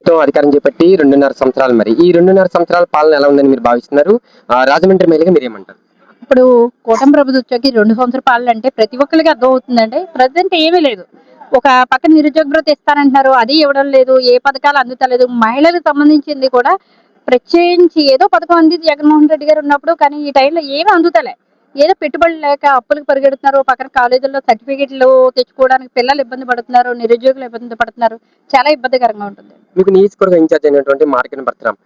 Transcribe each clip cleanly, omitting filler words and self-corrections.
అధికారం చేపట్టి 2.5 సంవత్సరాలు మరి. ఈ 2.5 సంవత్సరాల పాలన ఎలా ఉందని మీరు భావిస్తున్నారు? రాజమండ్రి మేలుగా మీరేమంటారు? ఇప్పుడు కూటమి ప్రభుత్వం వచ్చాక ఈ 2 సంవత్సరాల పాలనంటే ప్రతి ఒక్కళ్ళకి అర్థమవుతుందండి. ప్రెజెంట్ ఏమీ లేదు. ఒక పక్కన నిరుద్యోగ భృతి ఇస్తానంటున్నారు. అది ఇవ్వడం లేదు. ఏ పథకాలు అందుతలేదు. మహిళలకు సంబంధించింది కూడా ప్రత్యేకించి ఏదో పథకం అందింది జగన్మోహన్ రెడ్డి గారు ఉన్నప్పుడు. కానీ ఈ టైంలో ఏమి అందుతలే. ఏదో పెట్టుబడులు లేక అప్పులకు పరిగెడుతున్నారు. పక్కన కాలేజీల్లో సర్టిఫికేట్లు తెచ్చుకోవడానికి పిల్లలు ఇబ్బంది పడుతున్నారు. నిరుద్యోగులు ఇబ్బంది పడుతున్నారు. చాలా ఇబ్బందికరంగా ఉంటుంది. మీకు నియోజకవర్గ ఇన్ఛార్జ్ అయినటువంటి మార్కెట్ భరతరామ్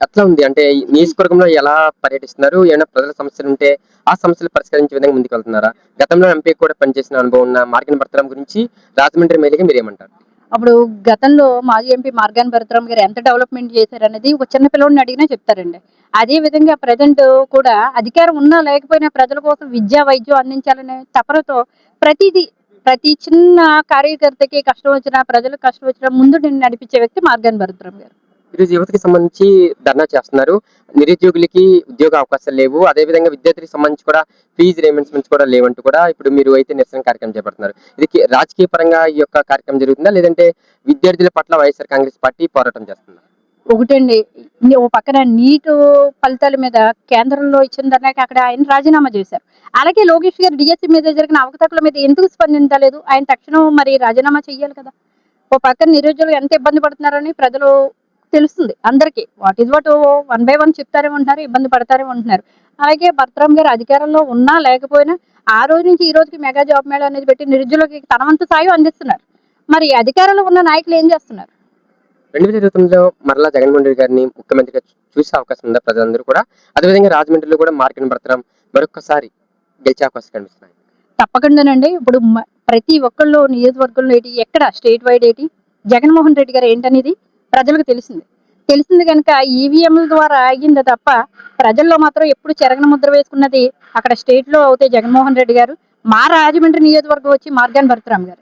ఎట్లా ఉంది? అంటే ఈ నియోజకవర్గంలో ఎలా పర్యటిస్తున్నారు? ఏమైనా ప్రజల సమస్యలుంటే ఆ సమస్యలు పరిష్కరించే విధంగా ముందుకెళ్తున్నారా? గతంలో ఎంపీ కూడా పనిచేసిన అనుభవం ఉన్న మార్కెట్ భరతరామ్ గురించి రాజమండ్రి మేలుగా మీరేమంటారు? అప్పుడు గతంలో మాజీ ఎంపీ మార్గాన్ భరతరామ్ గారు ఎంత డెవలప్‌మెంట్ చేశారనేది ఒక చిన్న పిల్లోడిని అడిగినా చెప్తారండి. అదే విధంగా ప్రెజెంట్ కూడా అధికారం ఉన్నా లేకపోయినా ప్రజల కోసం విద్య, వైద్యం అందించాలనే తపనతో ప్రతిదీ, ప్రతి చిన్న కార్యకర్తకి కష్టం వచ్చినా, ప్రజలకు కష్టం వచ్చినా ముందుండి నడిపించే వ్యక్తి మార్గాన్ భరతరామ్ గారు. ఈరోజు యువతకి సంబంధించి ధర్నా చేస్తున్నారు. నిరుద్యోగులకి ఉద్యోగ అవకాశాలు లేవు. అదే విధంగా విద్యార్థులకు సంబంధించి కూడా ఫీజు రీయింబర్స్‌మెంట్స్ కూడా లేవంటూ కూడా ఇప్పుడు మీరు అయితే నిరసన కార్యక్రమం చేపడుతున్నారు. ఇది రాజకీయ పరంగా ఈ యొక్క కార్యక్రమం జరుగుతుందా? లేదంటే విద్యార్థుల పట్ల వైఎస్ఆర్ కాంగ్రెస్ పార్టీ పోరాటం చేస్తుందా? ఒకటండి. ఓ పక్కన నీటు ఫలితాల మీద కేంద్రంలో ఇచ్చిన ధర్నాకి అక్కడ ఆయన రాజీనామా చేశారు. అలాగే లోకేష్ గారు డీఎస్సీ మీద జరిగిన అవకతవకల మీద ఎందుకు స్పందించలేదు? ఆయన తక్షణం మరి రాజీనామా చేయాలి కదా! ఓ పక్కన నిరుద్యోగులు ఎంత ఇబ్బంది పడుతున్నారని ప్రజలు తెలుస్తుంది అందరికీ. What is what one by one చెప్తారేమో ఉంటున్నారు, ఇబ్బంది పడతారేమో ఉంటున్నారు. అలాగే భరతరామ్ గారు అధికారంలో ఉన్నా లేకపోయినా ఆ రోజు నుంచి ఈ రోజుకి మెగా జాబ్ మేళా అనేది పెట్టి నిరుద్యోగులకి తన వంతు సాయం అందిస్తున్నారు. మరి అధికారంలో ఉన్న నాయకులు ఏం చేస్తున్నారు? 2029లో మరలా జగన్మోహన్ రెడ్డి గారిని ముఖ్యమంత్రిగా చూసే అవకాశం ఉందా ప్రజలందరూ కూడా? అదేవిధంగా రాజమండ్రిలో కూడా మార్కెట్ భరతరామ్ మరొక్కసారి గెలిచే అవకాశం కనిపిస్తున్నాయి. తప్పకుండానండి. ఇప్పుడు ప్రతి ఒక్కళ్ళు నియోజకవర్గంలో ఏటి, ఎక్కడ స్టేట్ వైడ్ ఏటి, జగన్మోహన్ రెడ్డి గారు ఏంటనేది ప్రజలకు తెలిసింది. తెలిసింది గనుక ఈవీఎంల ద్వారా ఆగిందే తప్ప, ప్రజల్లో మాత్రం ఎప్పుడు చెరగని ముద్ర వేసుకున్నది అక్కడ స్టేట్‌లో అయితే జగన్మోహన్ రెడ్డి గారు. మా రాజమండ్రి నియోజకవర్గం వచ్చి మార్గాన్ భరతరామ్ గారు.